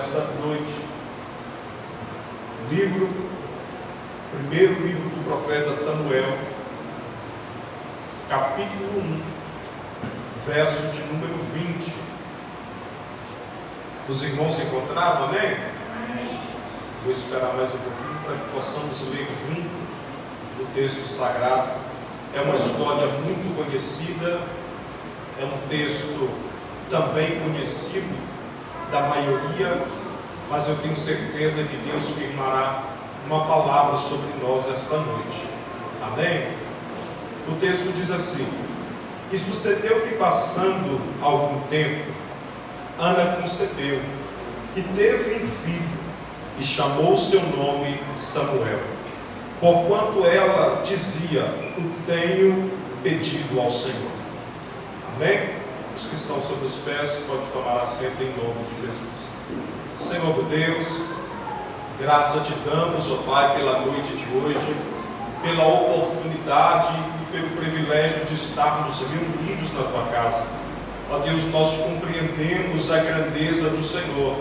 nesta noite. Primeiro livro do profeta Samuel, capítulo 1, verso de número 20. Os irmãos encontraram, amém? Amém. Vou esperar mais um pouquinho para que possamos ler juntos o texto sagrado. É uma história muito conhecida, é um texto também conhecido da maioria, mas eu tenho certeza que Deus firmará uma palavra sobre nós esta noite. Amém? O texto diz assim: e sucedeu que, passando algum tempo, Ana concebeu e teve um filho, e chamou seu nome Samuel, porquanto ela dizia: o tenho pedido ao Senhor. Amém? Os que estão sobre os pés podem tomar assento em nome de Jesus. Senhor Deus, graça te damos, ó Pai, pela noite de hoje, pela oportunidade e pelo privilégio de estarmos reunidos na tua casa. Ó Deus, nós compreendemos a grandeza do Senhor,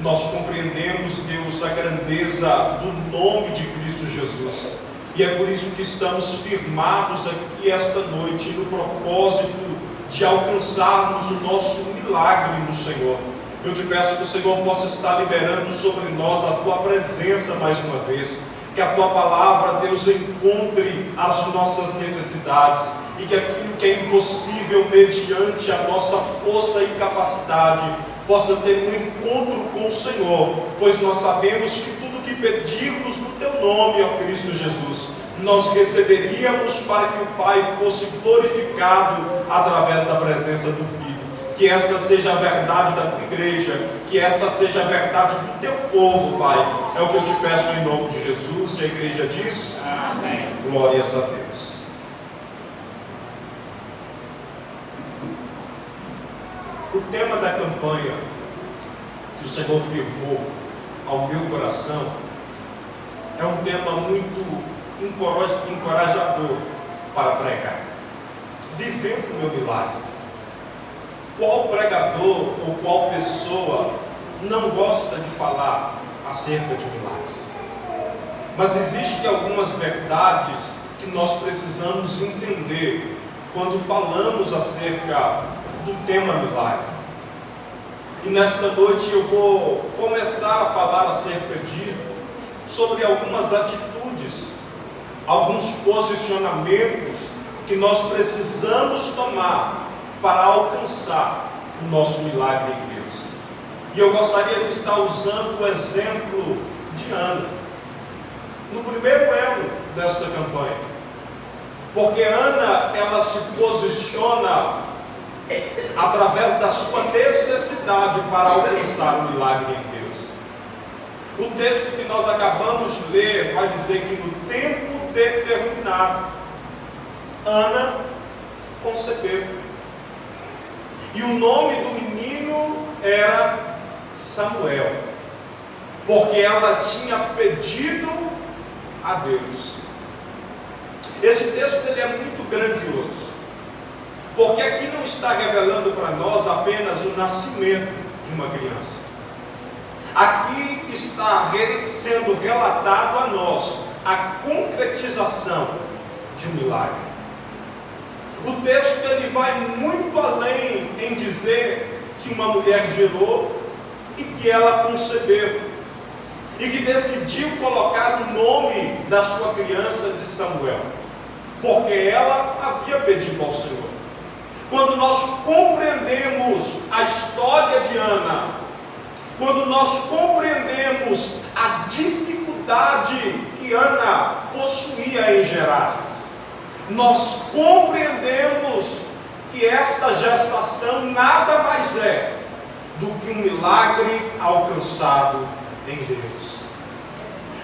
nós compreendemos, Deus, a grandeza do nome de Cristo Jesus, e é por isso que estamos firmados aqui esta noite no propósito de alcançarmos o nosso milagre no Senhor. Eu te peço que o Senhor possa estar liberando sobre nós a tua presença mais uma vez, que a tua palavra, Deus, encontre as nossas necessidades, e que aquilo que é impossível mediante a nossa força e capacidade possa ter um encontro com o Senhor, pois nós sabemos que tudo que pedirmos no teu nome, ó Cristo Jesus, nós receberíamos para que o Pai fosse glorificado através da presença do Filho. Que esta seja a verdade da tua igreja, que esta seja a verdade do teu povo, Pai. É o que eu te peço em nome de Jesus. E a igreja diz: amém. Glórias a Deus. O tema da campanha que o Senhor firmou ao meu coração é um tema muito encorajador para pregar. Vivendo o meu milagre. Qual pregador ou qual pessoa não gosta de falar acerca de milagres? Mas existem algumas verdades que nós precisamos entender quando falamos acerca do tema milagre. E nesta noite eu vou começar a falar acerca disso, sobre algumas atitudes, alguns posicionamentos que nós precisamos tomar para alcançar o nosso milagre em Deus. E eu gostaria de estar usando o exemplo de Ana, no primeiro elo desta campanha, porque Ana, ela se posiciona através da sua necessidade para alcançar o milagre em Deus. O texto que nós acabamos de ler vai dizer que no tempo determinado, Ana concebeu. E o nome do menino era Samuel, porque ela tinha pedido a Deus. Esse texto ele é muito grandioso, porque aqui não está revelando para nós apenas o nascimento de uma criança. Aqui está sendo relatado a nós a concretização de um milagre. O texto ele vai muito além em dizer que uma mulher gerou e que ela concebeu, e que decidiu colocar o nome da sua criança de Samuel, porque ela havia pedido ao Senhor. Quando nós compreendemos a história de Ana, quando nós compreendemos a dificuldade que Ana possuía em gerar, nós compreendemos que esta gestação nada mais é do que um milagre alcançado em Deus.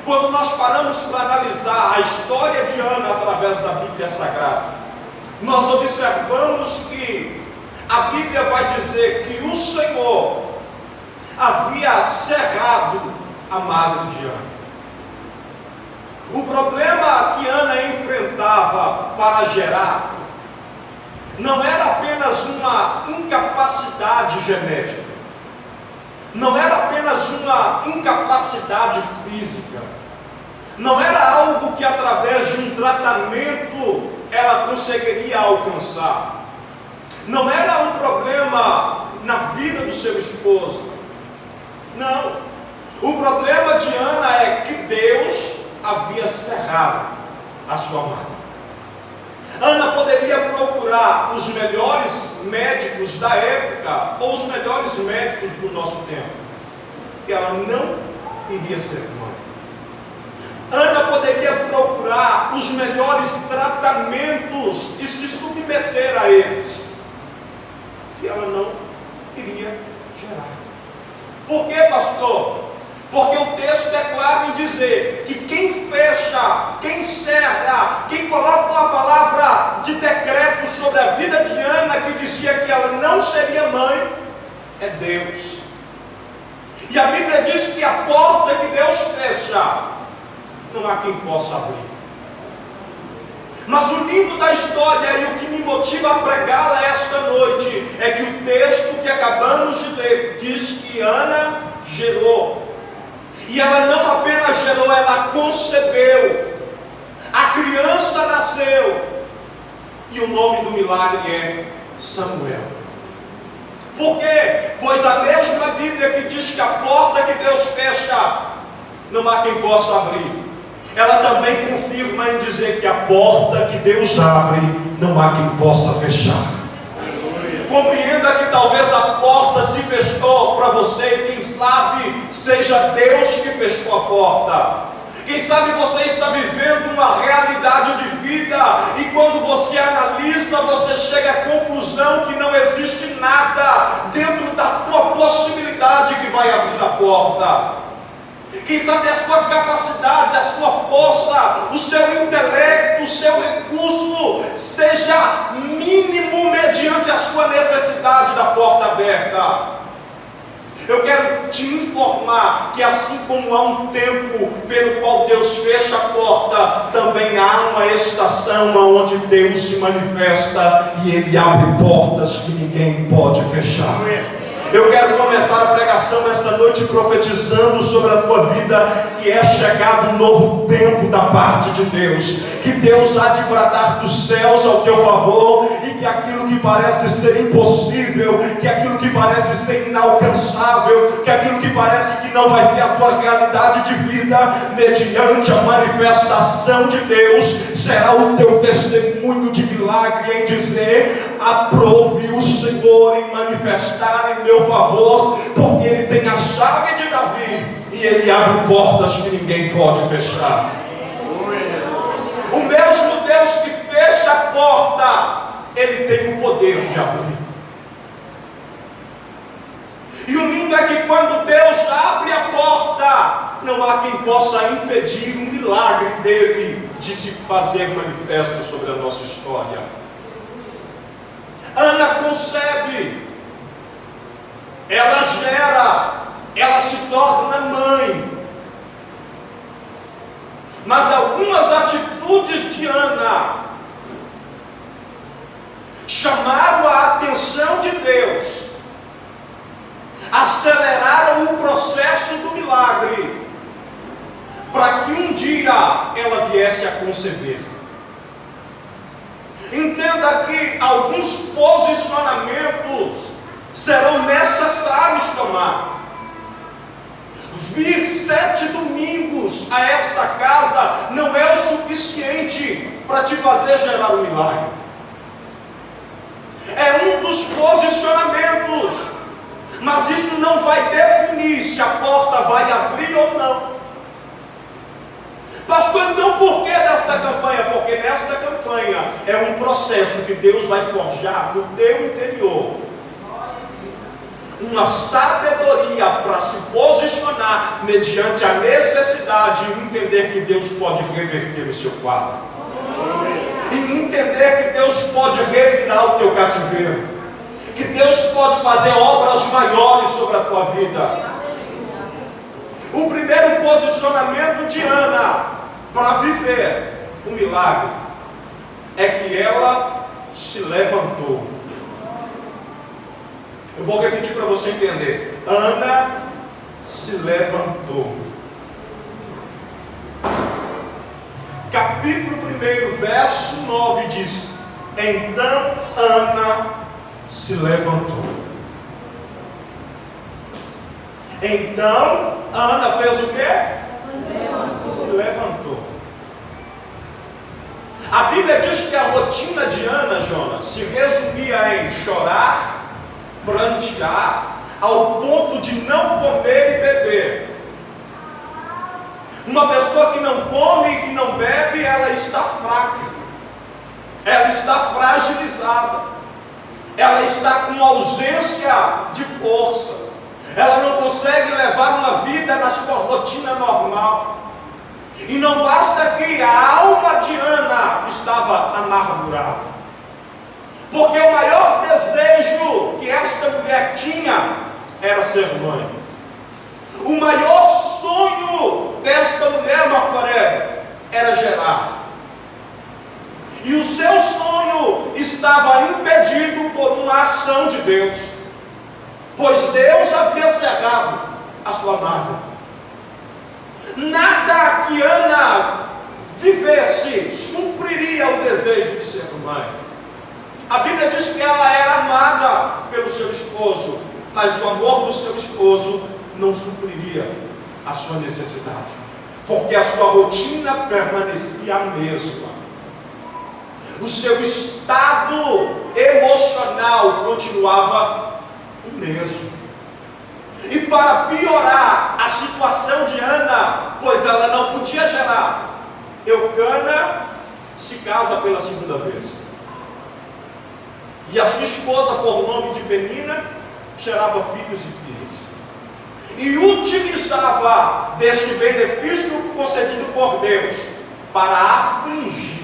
Quando nós paramos para analisar a história de Ana através da Bíblia Sagrada, nós observamos que a Bíblia vai dizer que o Senhor havia cerrado a madre de Ana. O problema que Ana enfrentava para gerar não era apenas uma incapacidade genética, não era apenas apenas uma incapacidade física, não era algo que através de um tratamento ela conseguiria alcançar, não era um problema na vida do seu esposo, não. O problema de Ana é que Deus havia cerrado a sua mata. Ana poderia procurar os melhores médicos da época, ou os melhores médicos do nosso tempo, que ela não iria ser mãe. Ana poderia procurar os melhores tratamentos e se submeter a eles, que ela não iria gerar. Por quê, pastor? Porque o texto é claro em dizer que quem fecha, quem cerra, quem coloca uma palavra de decreto sobre a vida de Ana, que dizia que ela não seria mãe, é Deus. E a Bíblia diz que a porta que Deus fecha, não há quem possa abrir. Mas o lindo da história e o que me motiva a pregá-la esta noite é que o texto que acabamos de ler diz que Ana gerou. E ela não apenas gerou, ela concebeu. A criança nasceu. E o nome do milagre é Samuel. Por quê? Pois a mesma Bíblia que diz que a porta que Deus fecha, não há quem possa abrir, ela também confirma em dizer que a porta que Deus abre, não há quem possa fechar. Compreenda que talvez a porta se fechou para você, e quem sabe seja Deus que fechou a porta. Quem sabe você está vivendo uma realidade de vida, e quando você analisa, você chega à conclusão que não existe nada dentro da tua possibilidade que vai abrir a porta. Quem sabe a sua capacidade, a sua força, o seu intelecto, o seu recurso seja mínimo mediante a sua necessidade da porta aberta. Eu quero te informar que assim como há um tempo pelo qual Deus fecha a porta, também há uma estação onde Deus se manifesta e Ele abre portas que ninguém pode fechar. Eu quero começar a pregação nessa noite profetizando sobre a tua vida que é chegado um novo tempo da parte de Deus, que Deus há de bradar dos céus ao teu favor, e que aquilo que parece ser impossível, que aquilo que parece ser inalcançável, que aquilo que parece que não vai ser a tua realidade de vida, mediante a manifestação de Deus, será o teu testemunho de milagre em dizer: aprove o Senhor em manifestar em meu favor, porque Ele tem a chave de Davi e Ele abre portas que ninguém pode fechar. O mesmo Deus que fecha a porta, Ele tem o poder de abrir. E o lindo é que quando Deus abre a porta, não há quem possa impedir o milagre dele de se fazer manifesto sobre a nossa história. Ana concebe, ela gera, ela se torna mãe. Mas algumas atitudes de Ana chamaram a atenção de Deus, aceleraram o processo do milagre, para que um dia ela viesse a conceber. Entenda que alguns posicionamentos serão necessários tomar. Vir 7 domingos a esta casa não é o suficiente para te fazer gerar um milagre. É um dos posicionamentos, mas isso não vai definir se a porta vai abrir ou não. Pastor, então por que desta campanha? Porque nesta campanha é um processo que Deus vai forjar no teu interior uma sabedoria para se posicionar mediante a necessidade e entender que Deus pode reverter o seu quadro, e entender que Deus pode revirar o teu cativeiro, que Deus pode fazer obras maiores sobre a tua vida. O primeiro posicionamento de Ana para viver o milagre é que ela se levantou. Eu vou repetir para você entender. Ana se levantou. Capítulo 1, verso 9 diz: então Ana se levantou. Então Ana fez o quê? Se levantou. A Bíblia diz que a rotina de Ana, Jonas, se resumia em chorar, prantear, ao ponto de não comer e beber. Uma pessoa que não come e que não bebe, ela está fraca, ela está fragilizada, ela está com ausência de força, ela não consegue levar uma vida na sua rotina normal. E não basta que a alma de Ana estava amargurada, porque o maior desejo que esta mulher tinha era ser mãe. O maior sonho desta mulher, Marco Aurélio, era gerar. E o seu sonho estava impedido por uma ação de Deus, pois Deus havia cegado a sua amada. Nada que Ana vivesse supriria o desejo de ser mãe. A Bíblia diz que ela era amada pelo seu esposo, mas o amor do seu esposo não supriria a sua necessidade, porque a sua rotina permanecia a mesma. O seu estado emocional continuava o mesmo. E para piorar a situação de Ana, pois ela não podia gerar, Eucana se casa pela segunda vez. E a sua esposa, por nome de Penina, gerava filhos e filhas. E utilizava deste benefício concedido por Deus para afligir,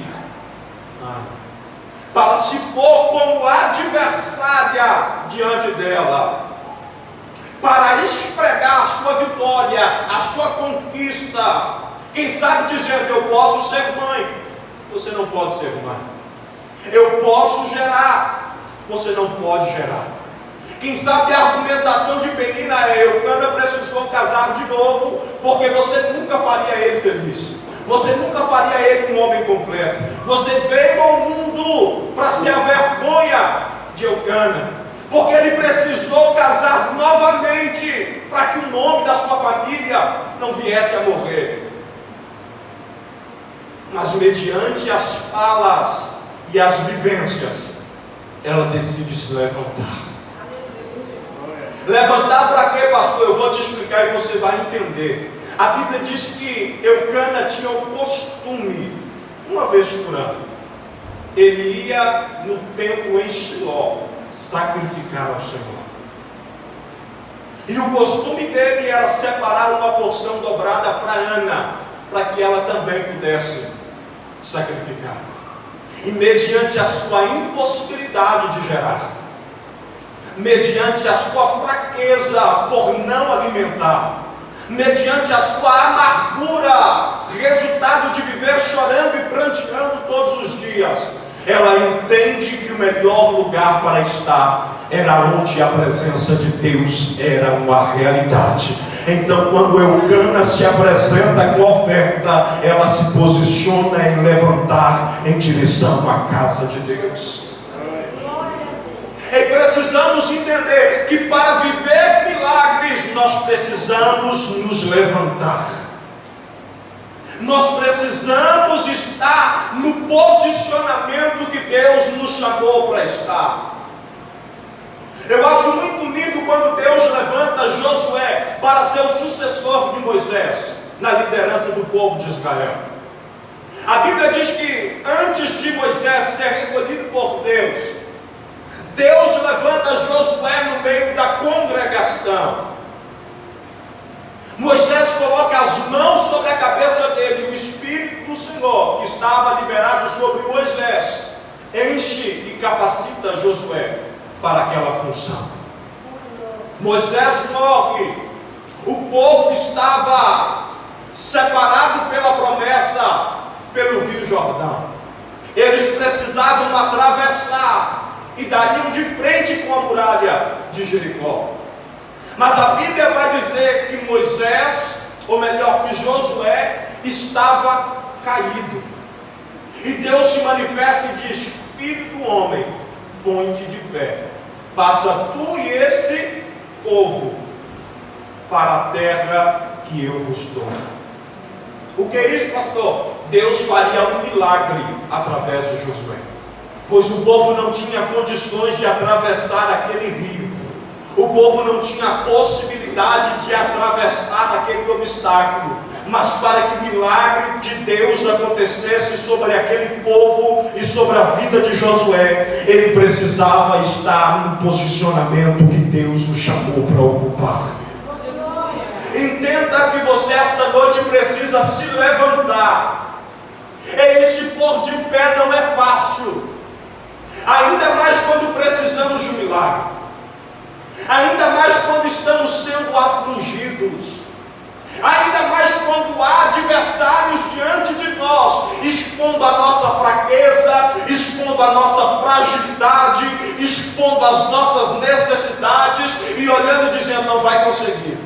para se pôr como adversária diante dela, para esfregar a sua vitória, a sua conquista. Quem sabe dizendo: eu posso ser mãe, você não pode ser mãe. Eu posso gerar, você não pode gerar. Quem sabe a argumentação de Penina é: Eucana precisou casar de novo, porque você nunca faria ele feliz, você nunca faria ele um homem completo. Você veio ao mundo para ser a vergonha de Eucana, porque ele precisou casar novamente para que o nome da sua família não viesse a morrer. Mas mediante as falas e as vivências, ela decide se levantar. Levantar para quê, pastor? Eu vou te explicar e você vai entender. A Bíblia diz que Eucana tinha o costume, uma vez por ano, ele ia no templo em Siló sacrificar ao Senhor. E o costume dele era separar uma porção dobrada para Ana, para que ela também pudesse sacrificar. E mediante a sua impossibilidade de gerar, mediante a sua fraqueza por não alimentar, mediante a sua amargura, resultado de viver chorando e pranteando todos os dias, ela entende que o melhor lugar para estar era onde a presença de Deus era uma realidade. Então, quando Eucana se apresenta com oferta, ela se posiciona em levantar em direção à casa de Deus. E precisamos entender que para viver milagres nós precisamos nos levantar. Nós precisamos estar no posicionamento que Deus nos chamou para estar. Eu acho muito lindo quando Deus levanta Josué para ser o sucessor de Moisés na liderança do povo de Israel. A Bíblia diz que antes de Moisés ser recolhido por Deus, Deus levanta Josué no meio da congregação. Moisés coloca as mãos sobre a cabeça dele, e o Espírito do Senhor, que estava liberado sobre Moisés, enche e capacita Josué para aquela função. Moisés morre, o povo estava separado pela promessa pelo Rio Jordão. Eles precisavam atravessar e dariam de frente com a muralha de Jericó. Mas a Bíblia vai dizer que Moisés, ou melhor, que Josué, estava caído. E Deus se manifesta e diz: filho do homem, põe-te de pé, passa tu e esse povo para a terra que eu vos dou. O que é isso, pastor? Deus faria um milagre através de Josué, pois o povo não tinha condições de atravessar aquele rio. O povo não tinha possibilidade de atravessar aquele obstáculo. Mas para que o milagre de Deus acontecesse sobre aquele povo e sobre a vida de Josué, ele precisava estar no posicionamento que Deus o chamou para ocupar. Entenda que você esta noite precisa se levantar. Esse pôr de pé não é fácil, ainda mais quando precisamos de um milagre, ainda mais quando estamos sendo afligidos, ainda mais quando há adversários diante de nós, expondo a nossa fraqueza, expondo a nossa fragilidade, expondo as nossas necessidades e olhando e dizendo: não vai conseguir,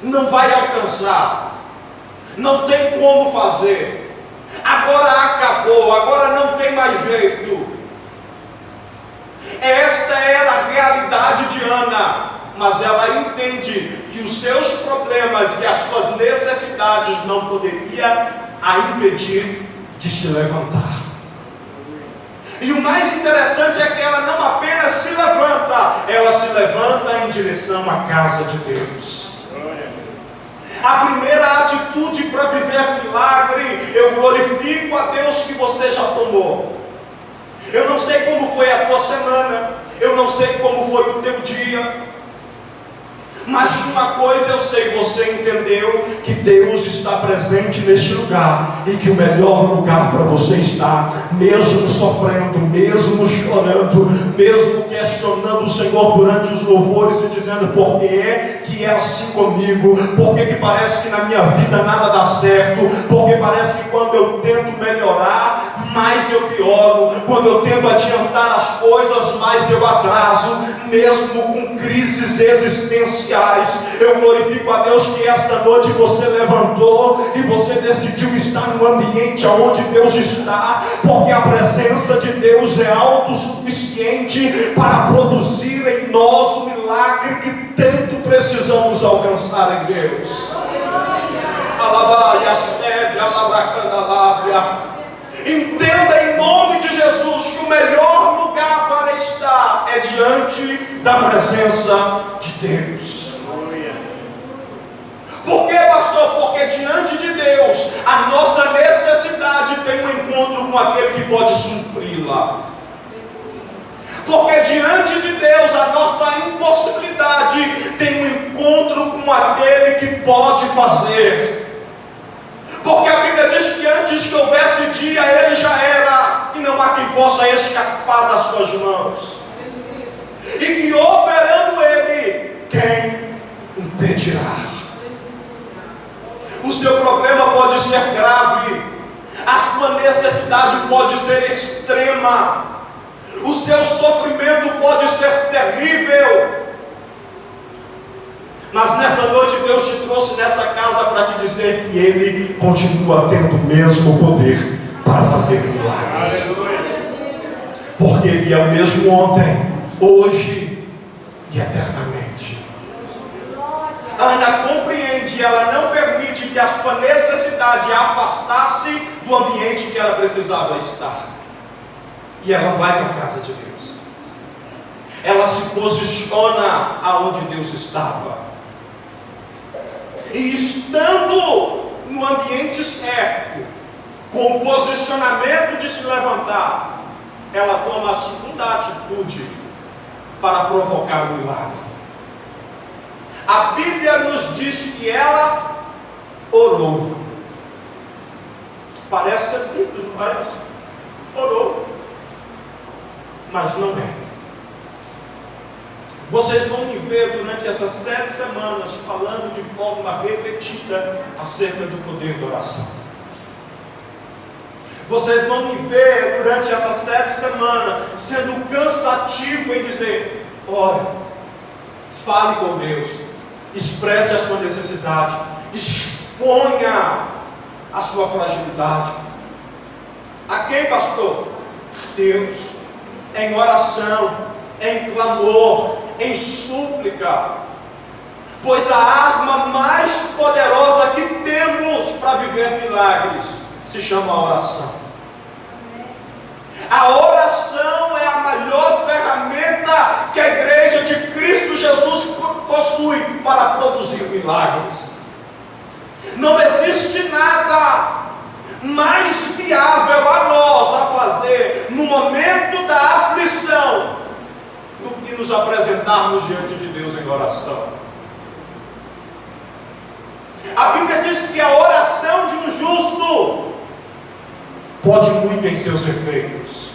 não vai alcançar, não tem como fazer, agora acabou, agora não tem mais jeito. Esta era a realidade de Ana, mas ela entende que os seus problemas e as suas necessidades não poderiam a impedir de se levantar. E o mais interessante é que ela não apenas se levanta, ela se levanta em direção à casa de Deus. A primeira atitude para viver milagre: eu glorifico a Deus que você já tomou. Eu não sei como foi a tua semana, eu não sei como foi o teu dia, mas uma coisa eu sei: você entendeu que Deus está presente neste lugar, e que o melhor lugar para você estar, mesmo sofrendo, mesmo chorando, mesmo questionando o Senhor durante os louvores e dizendo: por que é assim comigo? Por que parece que na minha vida nada dá certo? Porque parece que quando eu tento melhorar, mais eu pioro, quando eu tento adiantar as coisas, mais eu atraso, mesmo com crises existenciais. Eu glorifico a Deus que esta noite você levantou e você decidiu estar no ambiente onde Deus está, porque a presença de Deus é autossuficiente para produzir em nós o milagre que tanto precisamos alcançar em Deus. Entenda em nome de Jesus que o melhor lugar para estar é diante da presença de Deus. Por quê, pastor? Porque diante de Deus a nossa necessidade tem um encontro com aquele que pode supri-la. Porque diante de Deus a nossa impossibilidade tem um encontro com aquele que pode fazer. Porque a Bíblia diz que antes que houvesse dia, ele já era, e não há quem possa escapar das suas mãos. E que operando ele, quem impedirá? O seu problema pode ser grave, a sua necessidade pode ser extrema, o seu sofrimento pode ser terrível. Mas nessa noite Deus te trouxe nessa casa para te dizer que Ele continua tendo o mesmo poder para fazer milagres. Porque Ele é o mesmo ontem, hoje e eternamente. Ana compreende, ela não permite que a sua necessidade a afastasse do ambiente que ela precisava estar. E ela vai para a casa de Deus. Ela se posiciona aonde Deus estava. E estando no ambiente certo, com o posicionamento de se levantar, ela toma a segunda atitude para provocar o milagre. A Bíblia nos diz que ela orou. Parece ser simples, não parece? Orou. Mas não é. Vocês vão me ver durante essas 7 semanas falando de forma repetida acerca do poder da oração. Vocês vão me ver durante essas 7 semanas sendo cansativo em dizer: ore, Fale com Deus, expresse a sua necessidade, exponha a sua fragilidade. A quem, pastor? Deus, em oração, em clamor, em súplica, pois a arma mais poderosa que temos para viver milagres se chama oração. A oração é a maior ferramenta que a igreja de Cristo Jesus possui para produzir milagres. Não existe nada mais viável a nós a fazer no momento da aflição do que nos apresentarmos diante de Deus em oração. A Bíblia diz que a oração de um justo pode muito em seus efeitos.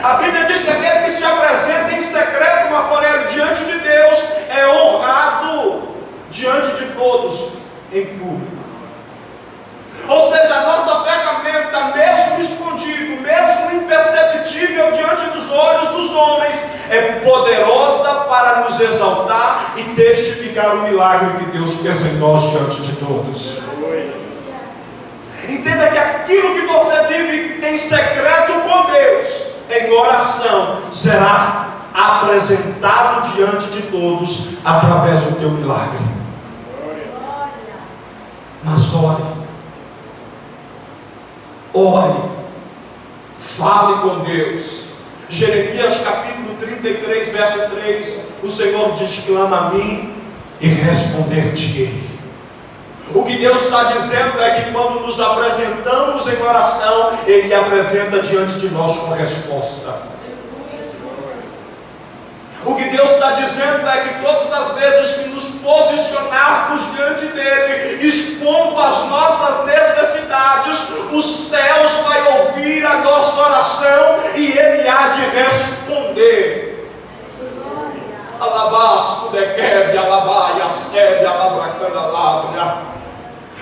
A Bíblia diz que aquele que se apresenta em secreto, Marco Aurélio, diante de Deus, é honrado diante de todos em público. Ou seja, a nossa ferramenta, mesmo escondido, mesmo imperceptível diante dos olhos dos homens, é poderosa para nos exaltar e testificar o milagre que Deus fez em nós diante de todos. Entenda que aquilo que você vive em secreto com Deus, em oração, será apresentado diante de todos através do teu milagre. Mas ore, fale com Deus. Jeremias capítulo 33, verso 3, o Senhor diz: clama a mim e responder-te-ei. O que Deus está dizendo é que quando nos apresentamos em oração, Ele apresenta diante de nós com resposta. O que Deus está dizendo é que todas as vezes que nos posicionarmos diante dEle, expondo as nossas necessidades, os céus vai ouvir a nossa oração e Ele há de responder. Alabasco de quebe, alabaias, quebe, alabracandalabra.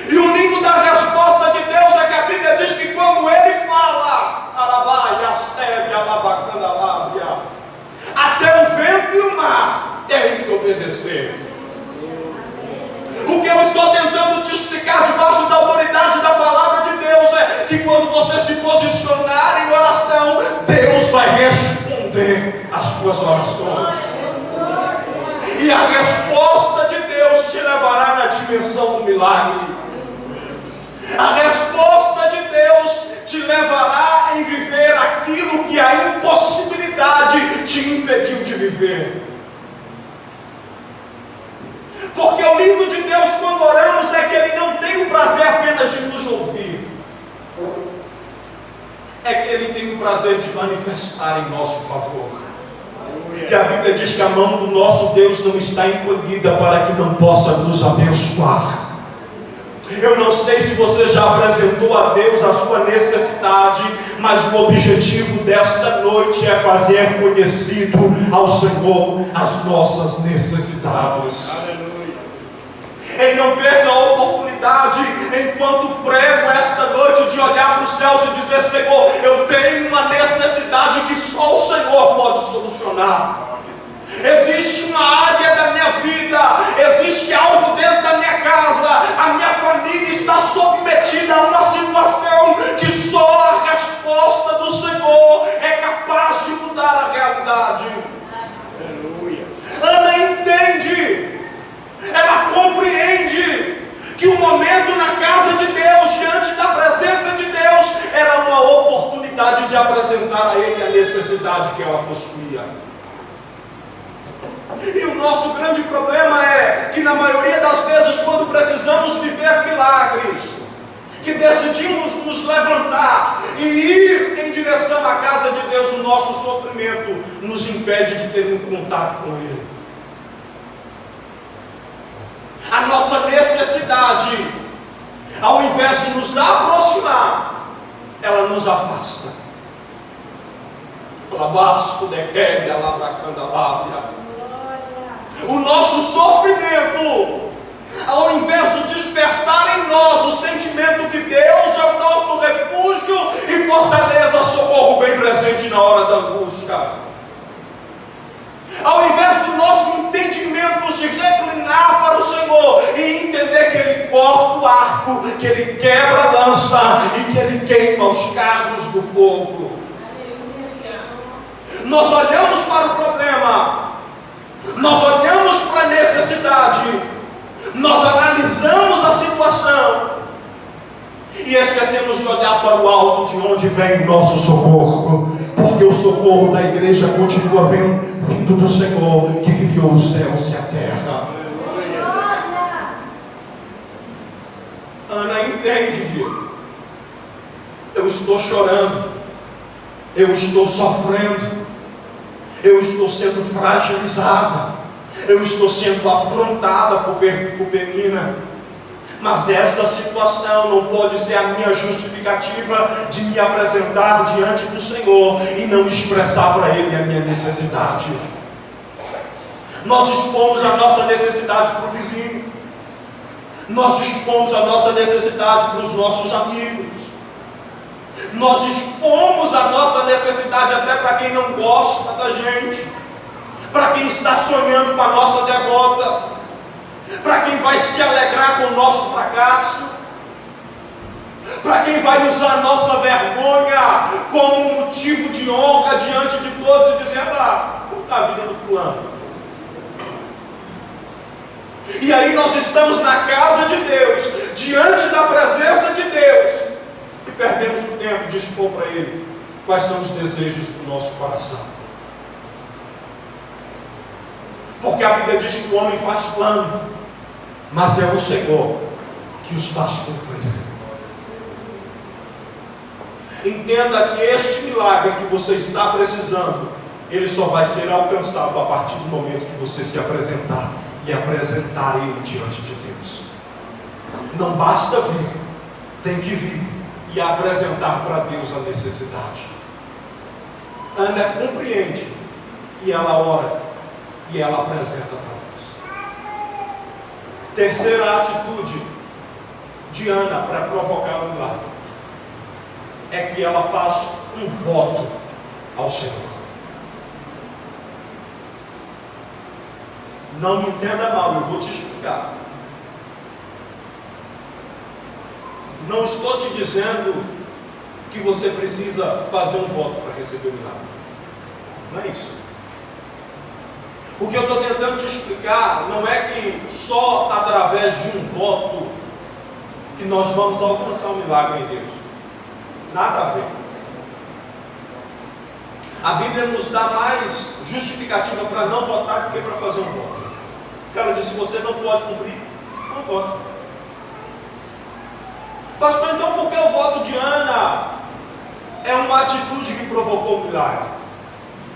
E o lindo da resposta de Deus é que a Bíblia diz que quando Ele fala, alabaias, quebe, alabracandalabra, até o vento e o mar têm que obedecer. O que eu estou tentando te explicar debaixo da autoridade da palavra de Deus é que quando você se posicionar em oração, Deus vai responder às suas orações. E a resposta de Deus te levará na dimensão do milagre. A resposta de Deus te levará em viver aquilo que a impossibilidade te impediu de viver. Porque o lindo de Deus quando oramos é que Ele não tem o prazer apenas de nos ouvir, é que Ele tem o prazer de manifestar em nosso favor. E a Bíblia diz que a mão do nosso Deus não está encolhida para que não possa nos abençoar. Eu não sei se você já apresentou a Deus a sua necessidade, mas o objetivo desta noite é fazer conhecido ao Senhor as nossas necessidades. Aleluia. E não perca a oportunidade, enquanto prego esta noite, de olhar para os céus e dizer: Senhor, eu tenho uma necessidade que só o Senhor pode solucionar. Existe uma área da minha vida, existe algo dentro da minha casa, a minha família está submetida a uma situação que só a resposta do Senhor é capaz de mudar a realidade. Aleluia. Ana entende, ela compreende que o momento na casa de Deus, diante da presença de Deus, era uma oportunidade de apresentar a Ele a necessidade que ela possuía. E o nosso grande problema é que na maioria das vezes, quando precisamos viver milagres, que decidimos nos levantar e ir em direção à casa de Deus, o nosso sofrimento nos impede de ter um contato com Ele. A nossa necessidade, ao invés de nos aproximar, ela nos afasta. Alabasco de quebe, alabracandalabra. O nosso sofrimento, ao invés de despertar em nós o sentimento que Deus é o nosso refúgio e fortaleza, socorro bem presente na hora da angústia, ao invés o arco, que Ele quebra a lança e que Ele queima os carros do fogo. Nós olhamos para o problema, nós olhamos para a necessidade, nós analisamos a situação e esquecemos de olhar para o alto, de onde vem o nosso socorro, porque o socorro da igreja continua vindo do Senhor, que criou os céus e a terra. Ana entende, eu estou chorando, eu estou sofrendo, eu estou sendo fragilizada, eu estou sendo afrontada por Penina, mas essa situação não pode ser a minha justificativa de me apresentar diante do Senhor e não expressar para Ele a minha necessidade. Nós expomos a nossa necessidade para o vizinho, nós expomos a nossa necessidade para os nossos amigos, nós expomos a nossa necessidade até para quem não gosta da gente, para quem está sonhando com a nossa derrota, para quem vai se alegrar com o nosso fracasso, para quem vai usar a nossa vergonha como um motivo de honra diante de todos e dizer: como está a vida do fulano? E aí nós estamos na casa de Deus, diante da presença de Deus, e perdemos o tempo de expor para Ele quais são os desejos do nosso coração. Porque a Bíblia diz que o homem faz plano, mas é o Senhor que os faz cumprir. Entenda que este milagre que você está precisando, ele só vai ser alcançado a partir do momento que você se apresentar e apresentar Ele diante de Deus. Não basta vir, tem que vir e apresentar para Deus a necessidade. Ana compreende e ela ora e ela apresenta para Deus. Terceira atitude de Ana para provocar o milagre é que ela faz um voto ao Senhor. Não me entenda mal, eu vou te explicar. Não estou te dizendo que você precisa fazer um voto para receber o milagre. Não é isso. O que eu estou tentando te explicar não é que só através de um voto que nós vamos alcançar o milagre em Deus. Nada a ver. A Bíblia nos dá mais justificativa para não votar do que para fazer um voto. Ela diz: se você não pode cumprir, não vote. Pastor, então por que o voto de Ana é uma atitude que provocou o milagre?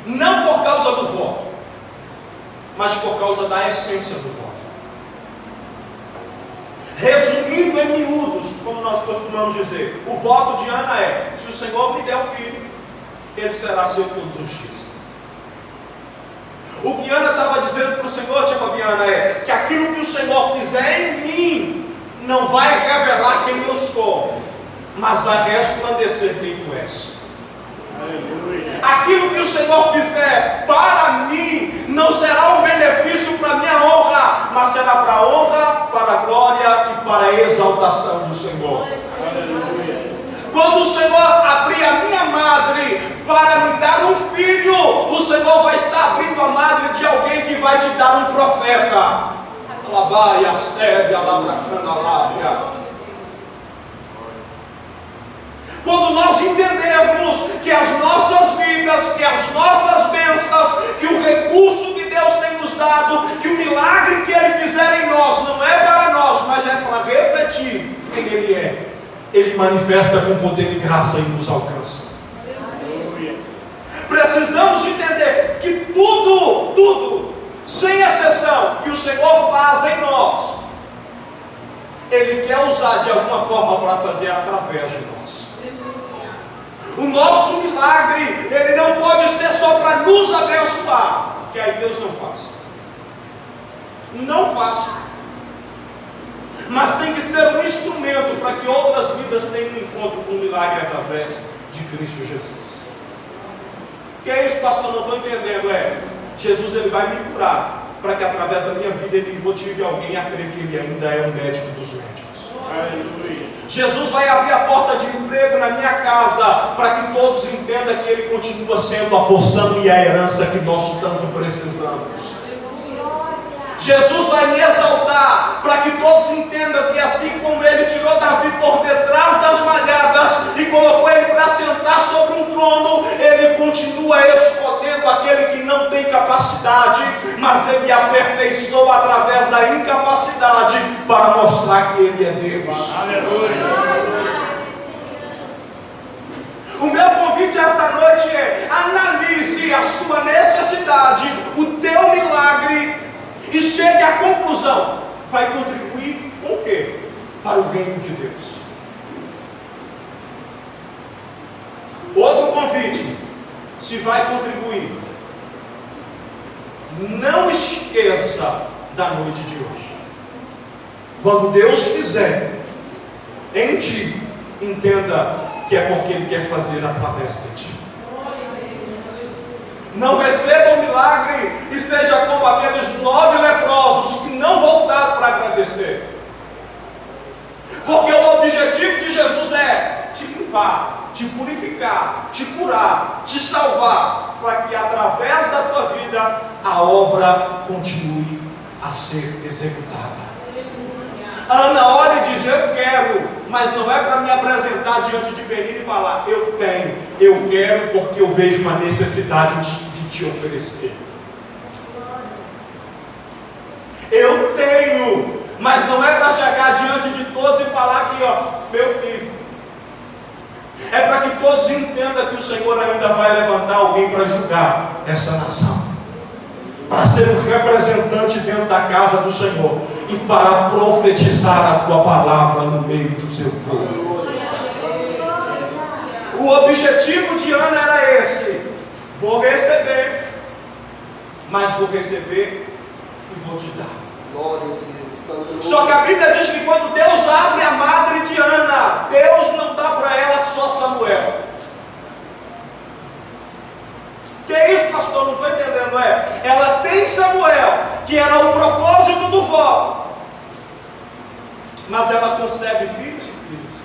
Não por causa do voto, mas por causa da essência do voto. Resumindo em miúdos, como nós costumamos dizer, o voto de Ana é: se o Senhor me der o filho, ele será seu com justiça. O que Ana estava dizendo para o Senhor, tia Fabiana, é que aquilo que o Senhor fizer em mim não vai revelar quem eu sou, mas vai resplandecer quem tu és. Aleluia. Aquilo que o Senhor fizer para mim não será um benefício para a minha honra, mas será para a honra, para a glória e para a exaltação do Senhor. Aleluia. Quando o Senhor abrir a minha madre para me dar um filho, o Senhor vai estar abrindo a madre de alguém que vai te dar um profeta. Labaia, sede, alabracana, lábia. Quando nós entendermos que as nossas vidas, que as nossas bênçãos, que o recurso que Deus tem nos dado, que o milagre que Ele fizer em nós não é para nós, mas é para refletir quem Ele é, Ele manifesta com poder e graça e nos alcança. Precisamos entender que tudo, sem exceção, que o Senhor faz em nós, Ele quer usar de alguma forma para fazer através de nós. O nosso milagre, ele não pode ser só para nos abençoar, porque aí Deus não faz. Não faz. Mas tem que ser um instrumento para que outras vidas tenham um encontro com o milagre através de Cristo Jesus. Que é isso, pastor? Não estou entendendo. Jesus, ele vai me curar, para que através da minha vida ele motive alguém a crer que ele ainda é um médico dos médicos. Jesus vai abrir a porta de emprego na minha casa, para que todos entendam que Ele continua sendo a porção e a herança que nós tanto precisamos. Jesus vai me exaltar, para que todos entendam que assim como Ele tirou Davi por detrás das malhadas e colocou ele para sentar sobre um trono, Ele continua escolhendo aquele que não tem capacidade, mas Ele aperfeiçoa através da incapacidade para mostrar que Ele é Deus. Aleluia. O meu convite esta noite é: analise a sua necessidade, o teu milagre, e chegue à conclusão: vai contribuir com o quê? Para o reino de Deus. Outro convite: se vai contribuir, não esqueça da noite de hoje. Quando Deus fizer em ti, entenda que é porque Ele quer fazer através de ti. Não receba o milagre e seja como aqueles 9 leprosos que não voltaram para agradecer. Porque o objetivo de Jesus é te limpar, te purificar, te curar, te salvar, para que através da tua vida a obra continue a ser executada. Ana olha e diz: eu quero, mas não é para me apresentar diante de Penina e falar: eu tenho, eu quero, porque eu vejo uma necessidade de te oferecer. Eu tenho, mas não é para chegar diante de todos e falar aqui, ó, meu filho. É para que todos entendam que o Senhor ainda vai levantar alguém para julgar essa nação, para ser um representante dentro da casa do Senhor e para profetizar a tua palavra no meio do seu povo. O objetivo de Ana era esse: vou receber, mas vou receber e vou te dar. Só que a Bíblia diz que quando Deus abre a madre de Ana, Deus não dá para ela só Samuel. Que é isso, pastor? Não estou entendendo. Ela tem Samuel, que era o propósito do voto, mas ela concebe filhos e filhas,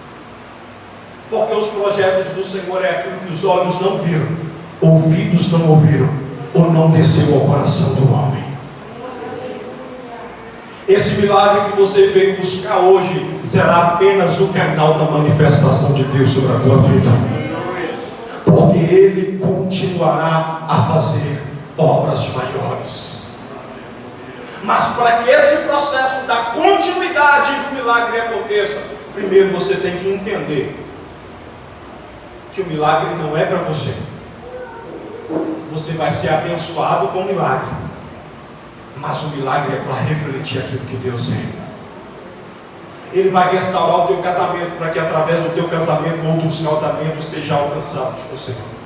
porque os projetos do Senhor é aquilo que os olhos não viram, ouvidos não ouviram, ou não desceu ao coração do homem. Esse milagre que você veio buscar hoje será apenas o canal da manifestação de Deus sobre a tua vida, porque Ele continuará a fazer obras maiores. Mas para que esse processo da continuidade do milagre aconteça, primeiro você tem que entender que o milagre não é para você. Você vai ser abençoado com o milagre, mas o milagre é para refletir aquilo que Deus é. Ele vai restaurar o teu casamento, para que através do teu casamento outros casamentos sejam alcançados por Senhor.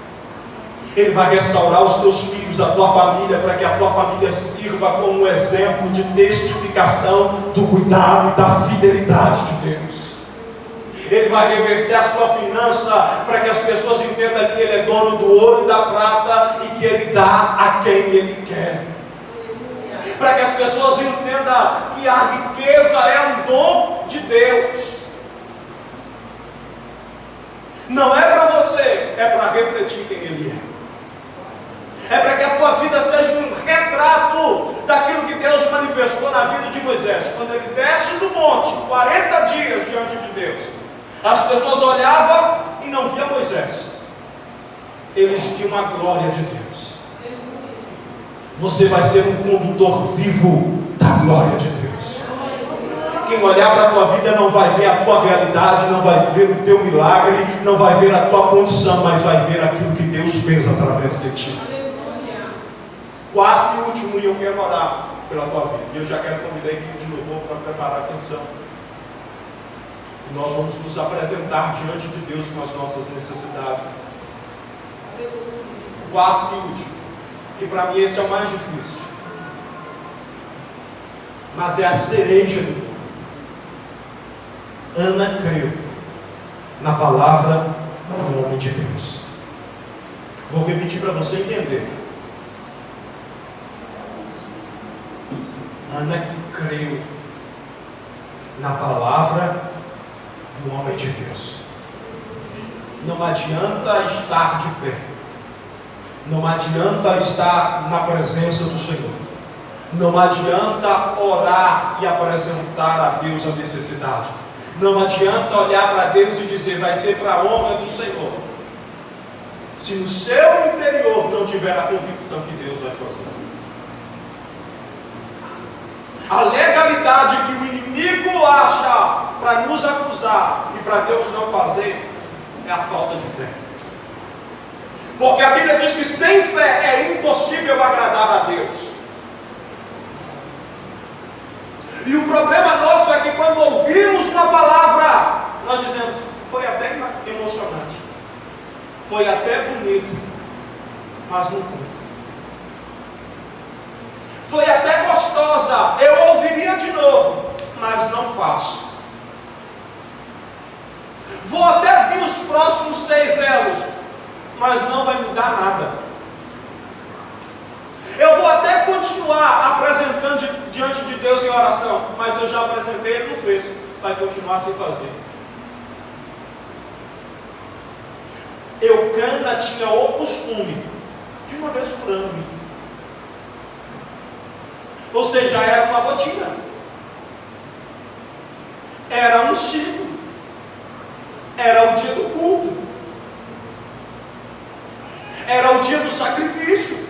Ele vai restaurar os teus filhos, a tua família, para que a tua família sirva como um exemplo de testificação do cuidado e da fidelidade de Deus. Ele vai reverter a sua finança, para que as pessoas entendam que Ele é dono do ouro e da prata e que Ele dá a quem Ele quer. Para que as pessoas entendam que a riqueza é um dom de Deus. Não é para você, é para refletir quem Ele é. É para que a tua vida seja um retrato daquilo que Deus manifestou na vida de Moisés. Quando ele desce do monte, 40 dias diante de Deus, as pessoas olhavam e não viam Moisés, eles viam a glória de Deus. Você vai ser um condutor vivo da glória de Deus. Quem olhar para a tua vida não vai ver a tua realidade, não vai ver o teu milagre, não vai ver a tua condição, mas vai ver aquilo que Deus fez através de ti. Quarto e último, e eu quero orar pela tua vida. E eu já quero convidar a equipe de louvor para preparar a canção. E nós vamos nos apresentar diante de Deus com as nossas necessidades. Quarto e último. E para mim esse é o mais difícil, mas é a cereja do bolo. Ana creu na palavra do homem de Deus. Vou repetir para você entender. Ana creu na palavra do homem de Deus. Não adianta estar de pé. Não adianta estar na presença do Senhor. Não adianta orar e apresentar a Deus a necessidade. Não adianta olhar para Deus e dizer, vai ser para a honra do Senhor. Se no seu interior não tiver a convicção que Deus vai fazer. A legalidade que o inimigo acha para nos acusar e para Deus não fazer é a falta de fé. Porque a Bíblia diz que sem fé é impossível agradar a Deus. E o problema nosso é que quando ouvimos uma palavra, nós dizemos, foi até emocionante, foi até bonito, mas não cumpre. Foi até gostosa, eu ouviria de novo, mas não faço. Vou até vir os próximos 6 elos, mas não vai me dar nada. Eu vou até continuar apresentando diante de Deus em oração, mas eu já apresentei, ele não fez, vai continuar sem fazer. Eucana tinha o costume de uma vez por ano, ou seja, era uma rotina, era um ciclo, era o dia do culto, era o dia do sacrifício.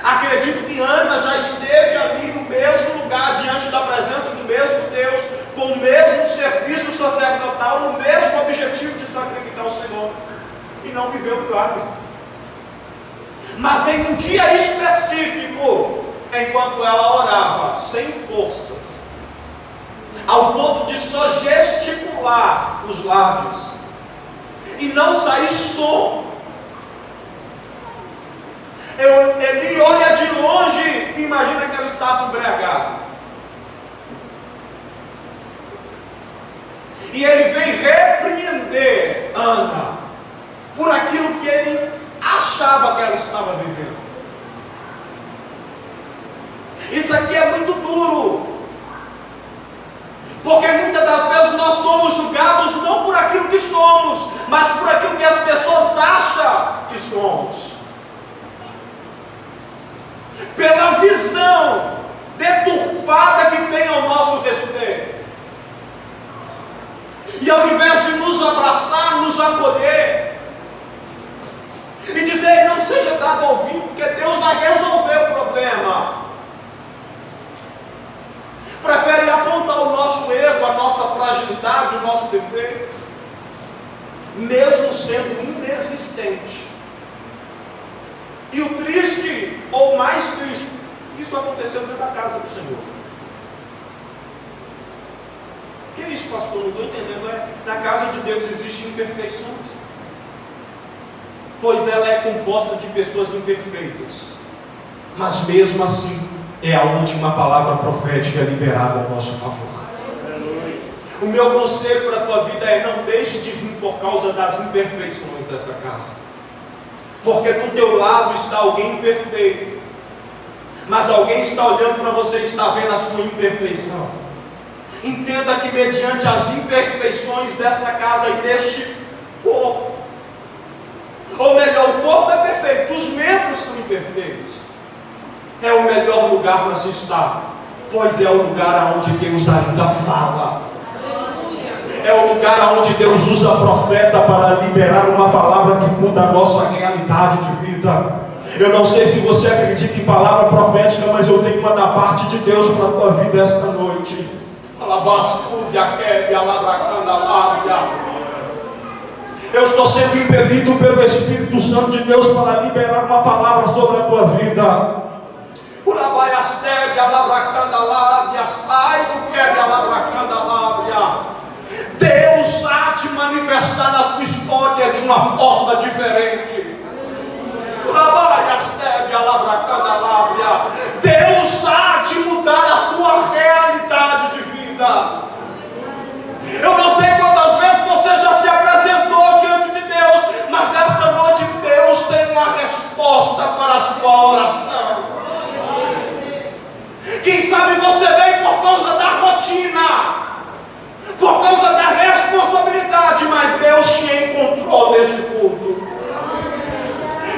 Acredito que Ana já esteve ali no mesmo lugar, diante da presença do mesmo Deus, com o mesmo serviço sacerdotal, no mesmo objetivo de sacrificar o Senhor, e não viveu o milagre. Mas em um dia específico, enquanto ela orava, sem forças, ao ponto de só gesticular os lábios, e não sair som, ele olha de longe e imagina que ela estava embriagada. E ele vem repreender Ana por aquilo que ele achava que ela estava vivendo. Isso aqui é muito duro, porque muitas das vezes nós somos julgados não por aquilo que somos, mas por aquilo que as pessoas acham que somos. Pela visão deturpada que tem ao nosso respeito. E ao invés de nos abraçar, nos acolher e dizer, não seja dado ao vinho, porque Deus vai resolver o problema, prefere apontar o nosso erro, a nossa fragilidade, o nosso defeito, mesmo sendo inexistente. E o triste, ou mais triste, isso aconteceu dentro da casa do Senhor. Que isso, pastor? Não estou entendendo. Na casa de Deus existem imperfeições, pois ela é composta de pessoas imperfeitas. Mas mesmo assim, é a última palavra profética liberada a nosso favor. O meu conselho para a tua vida é: não deixe de vir por causa das imperfeições dessa casa. Porque do teu lado está alguém perfeito, mas alguém está olhando para você e está vendo a sua imperfeição. Entenda que mediante as imperfeições dessa casa e deste corpo, ou melhor, o corpo é perfeito, os membros são imperfeitos, é o melhor lugar para se estar, pois é o lugar onde Deus ainda fala. É o lugar onde Deus usa profeta para liberar uma palavra que muda a nossa realidade de vida. Eu não sei se você acredita em palavra profética, mas eu tenho uma da parte de Deus para a tua vida esta noite. Eu estou sendo impelido pelo Espírito Santo de Deus para liberar uma palavra sobre a tua vida. Deus há de manifestar na tua história de uma forma diferente. Deus há de mudar a tua realidade de vida. Eu não sei quantas vezes você já se apresentou diante de Deus, mas essa noite Deus tem uma resposta para a sua oração. Quem sabe você vem Senhor neste culto.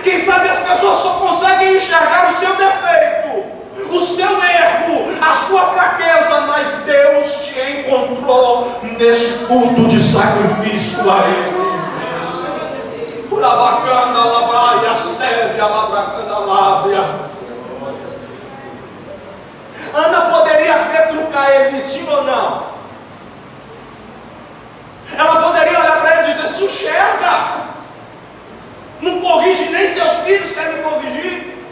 Quem sabe as pessoas só conseguem enxergar o seu defeito, o seu erro, a sua fraqueza, mas Deus te encontrou neste culto de sacrifício a Ele. Por abacana, labraia, astéria, labracana, lábria. Ana poderia retrucar ele, sim ou não? Ela poderia olhar para ele e dizer: se enxerga, não corrige nem seus filhos, quer me corrigir?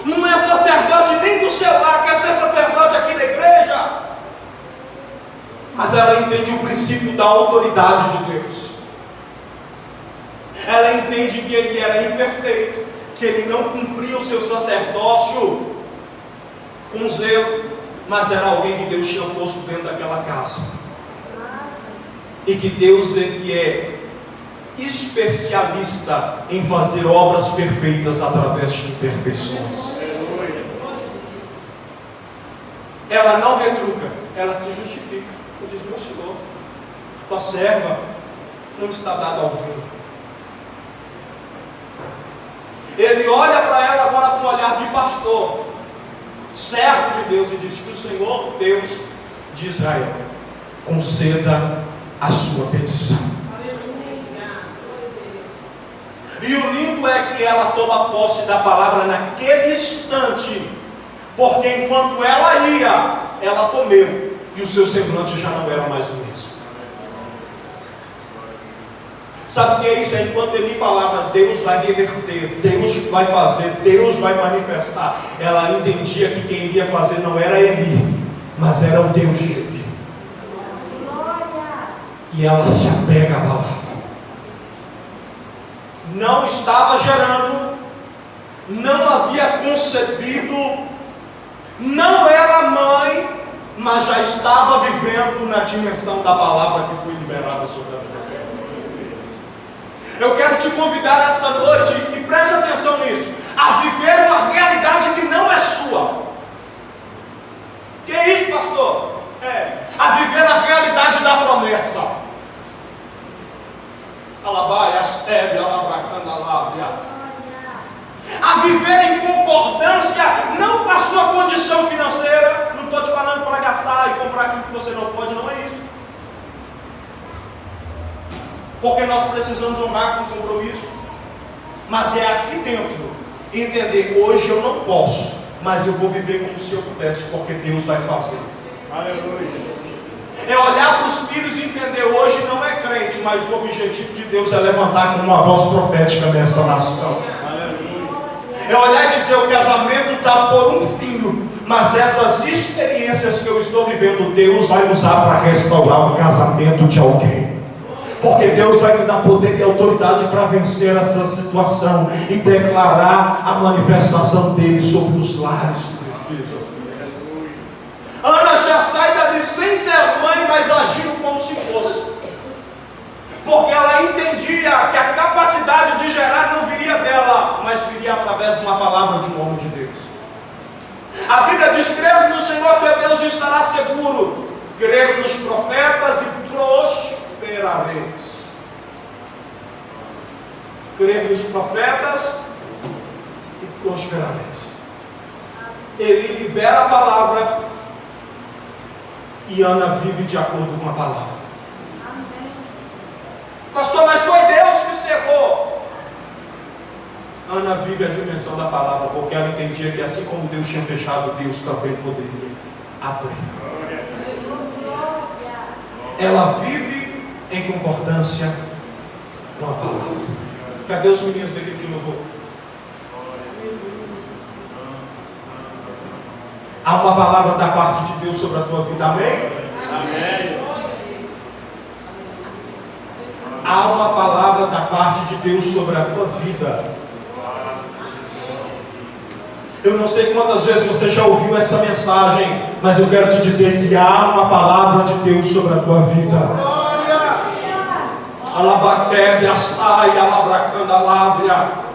Não é sacerdote nem do seu lar, quer ser sacerdote aqui na igreja? Mas ela entende o princípio da autoridade de Deus. Ela entende que ele era imperfeito, que ele não cumpria o seu sacerdócio com zelo, mas era alguém que Deus tinha posto dentro daquela casa. E que Deus, ele é especialista em fazer obras perfeitas através de imperfeições. Ela não retruca, ela se justifica. Ela diz: meu Senhor, tua serva não está dada ao vinho. Ele olha para ela agora com um olhar de pastor, servo de Deus, e diz que o Senhor Deus de Israel conceda a sua petição. E o lindo é que ela toma posse da palavra naquele instante, porque enquanto ela ia, ela comeu, e o seu semblante já não era mais o mesmo. Sabe o que é isso? É enquanto ele falava, Deus vai reverter, Deus vai fazer, Deus vai manifestar. Ela entendia que quem iria fazer não era ele, mas era o Deus de ele. E ela se apega à palavra. Não estava gerando, não havia concebido, não era mãe, mas já estava vivendo na dimensão da palavra que foi liberada sobre a vida. Eu quero te convidar esta noite, e preste atenção nisso, a viver uma realidade que não é sua. Que é isso, pastor? A viver a realidade da promessa. Alabaia, astebe, alabracanda, lábia. A viver em concordância, não com a sua condição financeira. Não estou te falando para gastar e comprar aquilo que você não pode, não é isso. Porque nós precisamos honrar com compromisso. Mas é aqui dentro entender: hoje eu não posso, mas eu vou viver como se eu pudesse, porque Deus vai fazer. Aleluia. É olhar para os filhos e entender: hoje não é crente, mas o objetivo de Deus é levantar com uma voz profética nessa nação. É olhar e dizer: o casamento está por um fim, mas essas experiências que eu estou vivendo, Deus vai usar para restaurar o casamento de alguém. Porque Deus vai me dar poder e autoridade para vencer essa situação e declarar a manifestação dele sobre os lares que precisam. Ana já sai dali sem ser mãe, mas agindo como se fosse. Porque ela entendia que a capacidade de gerar não viria dela, mas viria através de uma palavra de um homem de Deus. A Bíblia diz: crer no Senhor teu Deus estará seguro. Crer nos profetas e prosperareis. Crer nos profetas e prosperareis. Ele libera a palavra e Ana vive de acordo com a palavra. Pastor, mas foi Deus que cerrou. Ana vive a dimensão da palavra, porque ela entendia que assim como Deus tinha fechado, Deus também poderia abrir. Ela vive em concordância com a palavra. Cadê os meninos da equipe de louvor? Há uma palavra da parte de Deus sobre a tua vida, amém? Amém. Há uma palavra da parte de Deus sobre a tua vida. Eu não sei quantas vezes você já ouviu essa mensagem, mas eu quero te dizer que há uma palavra de Deus sobre a tua vida. Alabaquebe, astai, alabracanda, lábria.